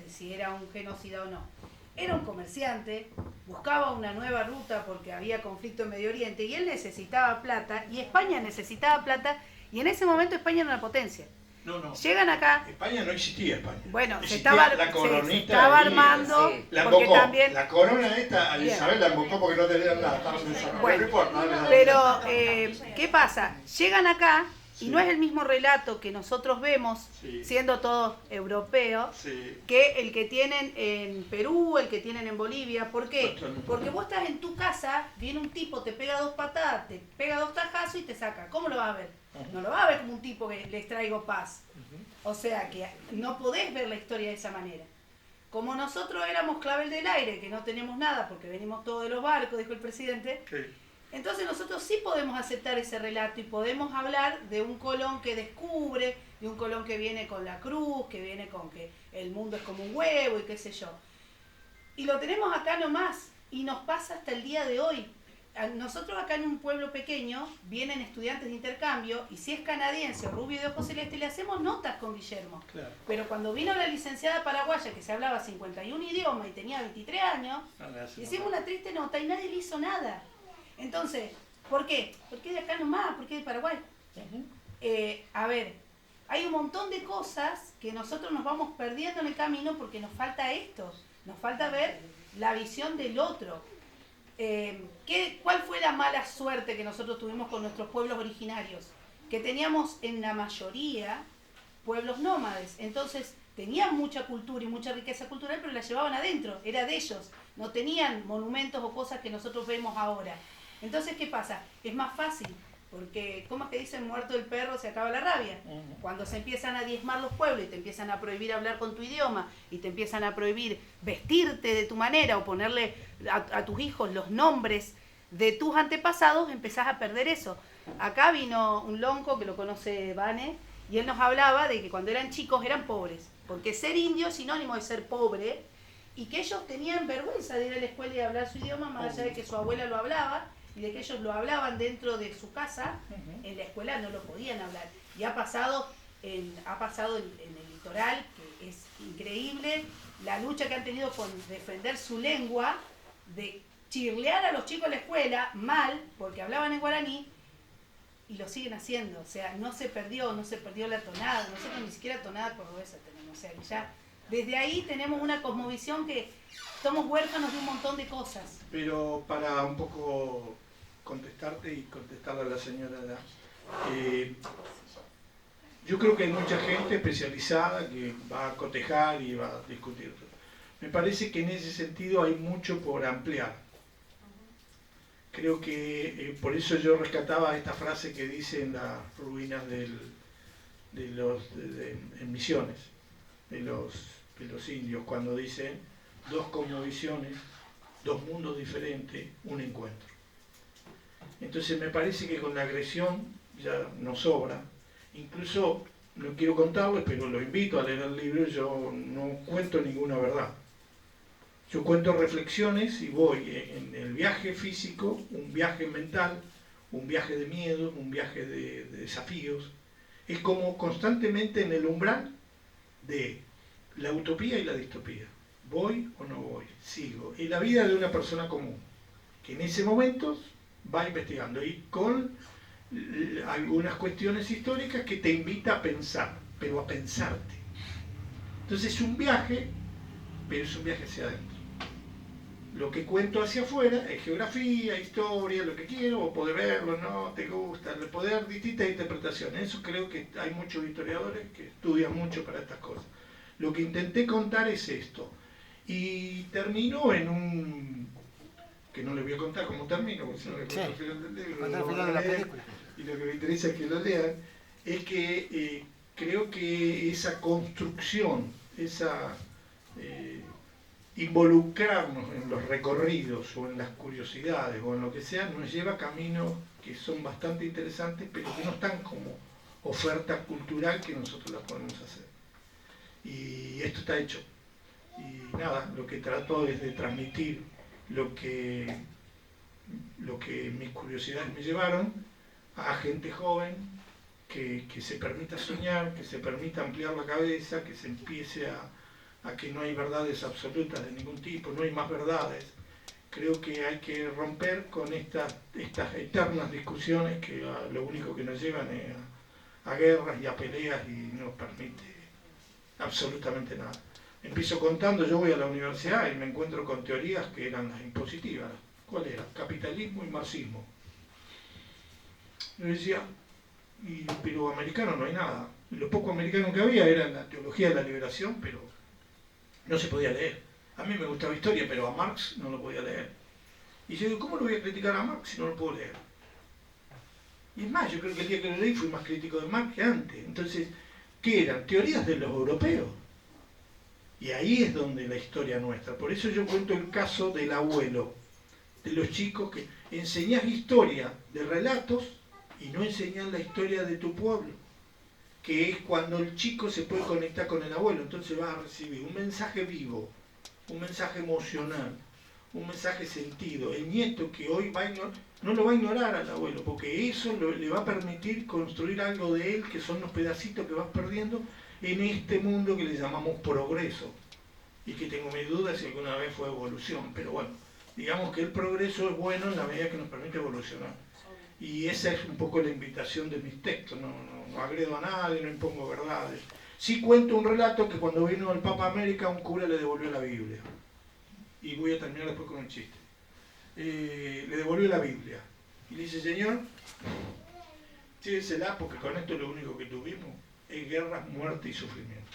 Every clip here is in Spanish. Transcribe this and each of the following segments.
si era un genocida o no. Era un comerciante, buscaba una nueva ruta porque había conflicto en Medio Oriente y él necesitaba plata y España necesitaba plata y en ese momento España era una potencia. No. Llegan acá. España no existía España. Bueno, existía la coronita se estaba armando. Sí. La embocó. También, la corona esta, Isabel la embocó porque no tenía nada. Bueno, pero, ¿qué pasa? Llegan acá y no es el mismo relato que nosotros vemos, siendo todos europeos, que el que tienen en Perú, el que tienen en Bolivia. ¿Por qué? Porque vos estás en tu casa, viene un tipo, te pega 2 patadas, te pega 2 tajazos y te saca. ¿Cómo lo vas a ver? No lo vas a ver como un tipo que les traigo paz. O sea que no podés ver la historia de esa manera. Como nosotros éramos clavel del aire, que no tenemos nada porque venimos todos de los barcos, dijo el presidente, entonces nosotros sí podemos aceptar ese relato y podemos hablar de un Colón que descubre, de un Colón que viene con la cruz, que viene con que el mundo es como un huevo y qué sé yo. Y lo tenemos acá nomás y nos pasa hasta el día de hoy. Nosotros acá en un pueblo pequeño vienen estudiantes de intercambio y si es canadiense o rubio de ojos celeste le hacemos notas con Guillermo. Claro. Pero cuando vino la licenciada paraguaya que se hablaba 51 idiomas y tenía 23 años, le hicimos una triste nota y nadie le hizo nada. Entonces, ¿por qué? ¿Por qué de acá nomás? ¿Por qué de Paraguay? A ver, hay un montón de cosas que nosotros nos vamos perdiendo en el camino porque nos falta esto, nos falta ver la visión del otro. ¿Cuál fue la mala suerte que nosotros tuvimos con nuestros pueblos originarios? Que teníamos en la mayoría pueblos nómades, entonces tenían mucha cultura y mucha riqueza cultural, pero la llevaban adentro, era de ellos, no tenían monumentos o cosas que nosotros vemos ahora. Entonces, ¿qué pasa? Es más fácil, porque ¿cómo es que dicen muerto el perro se acaba la rabia? Cuando se empiezan a diezmar los pueblos y te empiezan a prohibir hablar con tu idioma y te empiezan a prohibir vestirte de tu manera o ponerle a tus hijos los nombres de tus antepasados, empezás a perder eso. Acá vino un lonco que lo conoce Vane y él nos hablaba de que cuando eran chicos eran pobres, porque ser indio es sinónimo de ser pobre y que ellos tenían vergüenza de ir a la escuela y hablar su idioma, más allá de que su abuela lo hablaba y de que ellos lo hablaban dentro de su casa, en la escuela no lo podían hablar. Y ha pasado en el litoral, que es increíble, la lucha que han tenido con defender su lengua, de chirlear a los chicos en la escuela mal, porque hablaban en guaraní, y lo siguen haciendo. O sea, no se perdió la tonada, nosotros ni siquiera tonada cordobesa tenemos. O sea, que ya desde ahí tenemos una cosmovisión que somos huérfanos de un montón de cosas. Pero para un poco contestarte y contestarle a la señora, yo creo que hay mucha gente especializada que va a cotejar y va a discutir. Me parece que en ese sentido hay mucho por ampliar. Creo que por eso yo rescataba esta frase que dice en las ruinas en Misiones, de los indios, cuando dicen 2 cosmovisiones, 2 mundos diferentes, un encuentro. Entonces me parece que con la agresión ya nos sobra. Incluso, no quiero contarles, pero los invito a leer el libro, yo no cuento ninguna verdad. Yo cuento reflexiones y voy en el viaje físico, un viaje mental, un viaje de miedo, un viaje de desafíos. Es como constantemente en el umbral de la utopía y la distopía. ¿Voy o no voy? Sigo. Y la vida de una persona común, que en ese momento va investigando y con algunas cuestiones históricas que te invita a pensar, pero a pensarte. Entonces es un viaje, pero es un viaje hacia adentro. Lo que cuento hacia afuera es geografía, historia, lo que quiero, o poder verlo, no, te gusta, poder distintas interpretaciones. Eso creo que hay muchos historiadores que estudian mucho para estas cosas. Lo que intenté contar es esto. Y termino en un... que no les voy a contar cómo termino, porque si no les cuento el final del libro, el final de la película. Y lo que me interesa es que lo lean, es que creo que esa construcción, esa involucrarnos en los recorridos o en las curiosidades o en lo que sea, nos lleva a caminos que son bastante interesantes, pero que no están como oferta cultural que nosotros las podemos hacer. Y esto está hecho. Y nada, lo que trato es de transmitir lo que mis curiosidades me llevaron a gente joven que se permita soñar, que se permita ampliar la cabeza, que se empiece a que no hay verdades absolutas de ningún tipo, no hay más verdades. Creo que hay que romper con estas eternas discusiones que lo único que nos llevan es a guerras y a peleas y no permite absolutamente nada. Empiezo contando, yo voy a la universidad y me encuentro con teorías que eran las impositivas. ¿Cuál era? Capitalismo y marxismo. Yo decía, pero americano no hay nada. Lo poco americano que había era la teología de la liberación, pero no se podía leer. A mí me gustaba historia, pero a Marx no lo podía leer. Y yo digo, ¿cómo lo voy a criticar a Marx si no lo puedo leer? Y es más, yo creo que el día que lo leí fui más crítico de Marx que antes. Entonces, ¿qué eran? Teorías de los europeos. Y ahí es donde la historia nuestra. Por eso yo cuento el caso del abuelo, de los chicos que enseñás historia de relatos y no enseñás la historia de tu pueblo, que es cuando el chico se puede conectar con el abuelo. Entonces vas a recibir un mensaje vivo, un mensaje emocional, un mensaje sentido. El nieto que hoy no lo va a ignorar al abuelo, porque eso le va a permitir construir algo de él, que son los pedacitos que vas perdiendo en este mundo que le llamamos progreso, y que tengo mis dudas si alguna vez fue evolución, pero bueno, digamos que el progreso es bueno en la medida que nos permite evolucionar. Y esa es un poco la invitación de mis textos, no agredo a nadie, no impongo verdades. Sí cuento un relato que cuando vino el Papa a América, un cura le devolvió la Biblia. Y voy a terminar después con un chiste. Le devolvió la Biblia. Y le dice, Señor, llévesela porque con esto lo único que tuvimos es guerra, muerte y sufrimiento.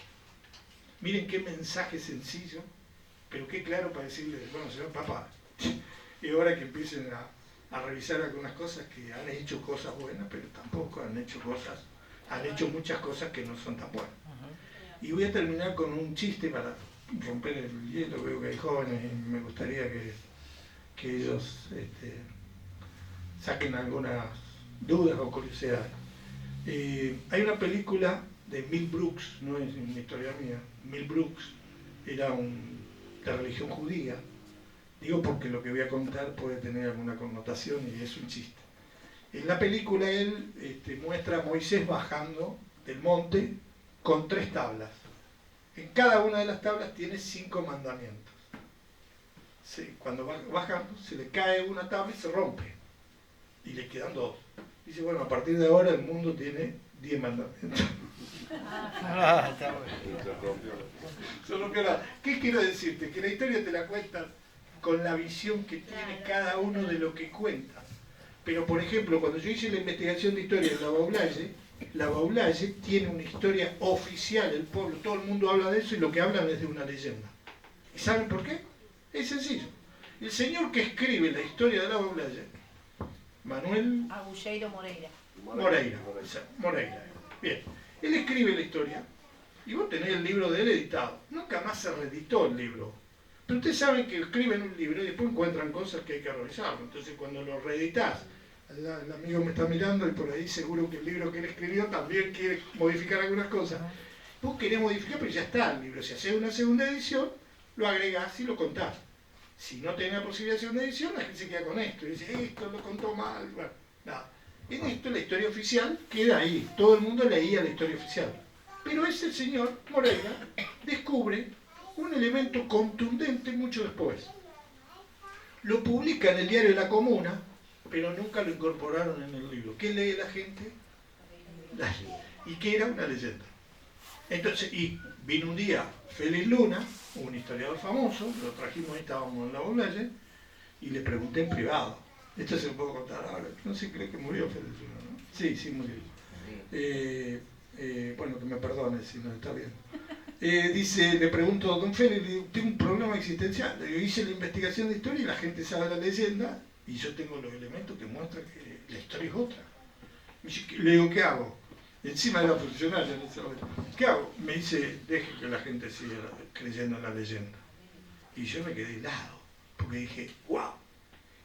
Miren qué mensaje sencillo, pero qué claro para decirle, bueno, señor Papa, y ahora que empiecen a revisar algunas cosas que han hecho cosas buenas, pero tampoco han hecho muchas cosas que no son tan buenas. Y voy a terminar con un chiste para romper el hielo. Veo que hay jóvenes y me gustaría que ellos saquen algunas dudas o curiosidades. Hay una película de Mel Brooks, no es una historia mía. Mel Brooks era de religión judía. Digo porque lo que voy a contar puede tener alguna connotación y es un chiste. En la película él muestra a Moisés bajando del monte con 3 tablas. En cada una de las tablas tiene 5 mandamientos. Sí, cuando va bajando se le cae una tabla y se rompe. Y le quedan 2. Dice, bueno, a partir de ahora el mundo tiene 10 mandamientos. Está bueno. Se rompió la... ¿Qué quiero decirte? Que la historia te la cuentan con la visión que tiene cada uno de lo que cuenta. Pero, por ejemplo, cuando yo hice la investigación de historia de la Baulaye tiene una historia oficial, el pueblo, todo el mundo habla de eso y lo que hablan es de una leyenda. ¿Y saben por qué? Es sencillo. El señor que escribe la historia de la Baulaye, Manuel Agulleiro Moreira. Moreira. Bien, él escribe la historia y vos tenés el libro de él editado. Nunca más se reeditó el libro. Pero ustedes saben que escriben un libro y después encuentran cosas que hay que revisar. Entonces cuando lo reeditás, el amigo me está mirando y por ahí seguro que el libro que él escribió también quiere modificar algunas cosas. Vos querés modificar, pero ya está el libro. Si haces una segunda edición, lo agregás y lo contás. Si no tenés la posibilidad de hacer una edición, la gente se queda con esto y dice, esto lo contó mal. Bueno, nada. En esto la historia oficial queda ahí. Todo el mundo leía la historia oficial. Pero ese señor, Moreira, descubre un elemento contundente mucho después. Lo publica en el diario La Comuna, pero nunca lo incorporaron en el libro. ¿Qué lee la gente? Y que era una leyenda. Entonces, y vino un día Félix Luna, un historiador famoso, lo trajimos y estábamos en la Baulaye, y le pregunté en privado. Esto se lo puedo contar ahora. No sé, creo que murió Félix Luna, ¿no? Sí, murió. Bueno, que me perdone si no está bien. Le pregunto a don Félix, tengo un problema existencial. Yo hice la investigación de historia y la gente sabe la leyenda, y yo tengo los elementos que muestran que la historia es otra. Le digo, ¿qué hago? Encima era funcionario en ese momento. ¿Qué hago? Me dice, deje que la gente siga creyendo en la leyenda. Y yo me quedé helado, porque dije, wow.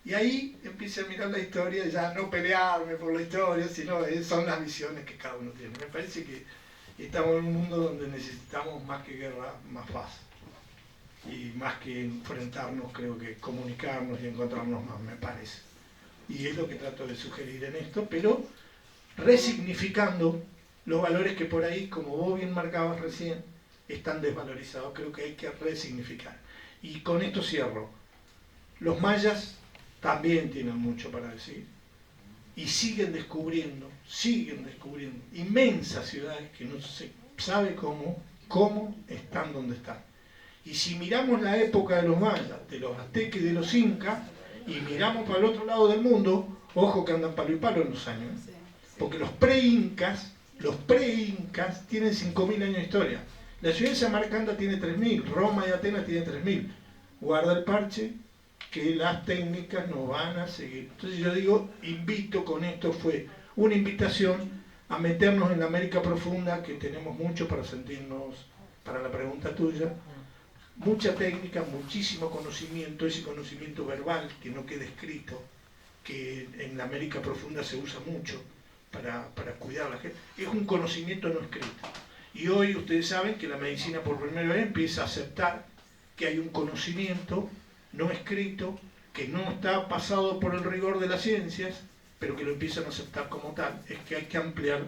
Y ahí empecé a mirar la historia, ya no pelearme por la historia, sino son las visiones que cada uno tiene. Me parece que estamos en un mundo donde necesitamos más que guerra, más paz. Y más que enfrentarnos, creo que comunicarnos y encontrarnos más, me parece. Y es lo que trato de sugerir en esto, pero resignificando los valores que por ahí, como vos bien marcabas recién, están desvalorizados, creo que hay que resignificar. Y con esto cierro. Los mayas también tienen mucho para decir y siguen descubriendo inmensas ciudades que no se sabe cómo están donde están. Y si miramos la época de los mayas, de los aztecas y de los incas, y miramos para el otro lado del mundo, ojo que andan palo y palo en los años, ¿eh? Porque los pre-incas tienen 5.000 años de historia. La ciudad de Samarcanda tiene 3.000, Roma y Atenas tienen 3.000. Guarda el parche, que las técnicas nos van a seguir. Entonces yo digo, invito, con esto fue una invitación a meternos en la América profunda, que tenemos mucho para sentirnos, para la pregunta tuya, mucha técnica, muchísimo conocimiento, ese conocimiento verbal que no queda escrito, que en la América profunda se usa mucho para cuidar a la gente, es un conocimiento no escrito. Y hoy ustedes saben que la medicina por primera vez empieza a aceptar que hay un conocimiento no escrito, que no está pasado por el rigor de las ciencias, pero que lo empiezan a aceptar como tal. Es que hay que ampliar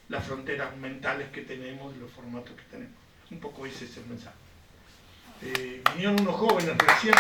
las fronteras mentales que tenemos y los formatos que tenemos. Un poco ese es el mensaje. Vinieron unos jóvenes recién.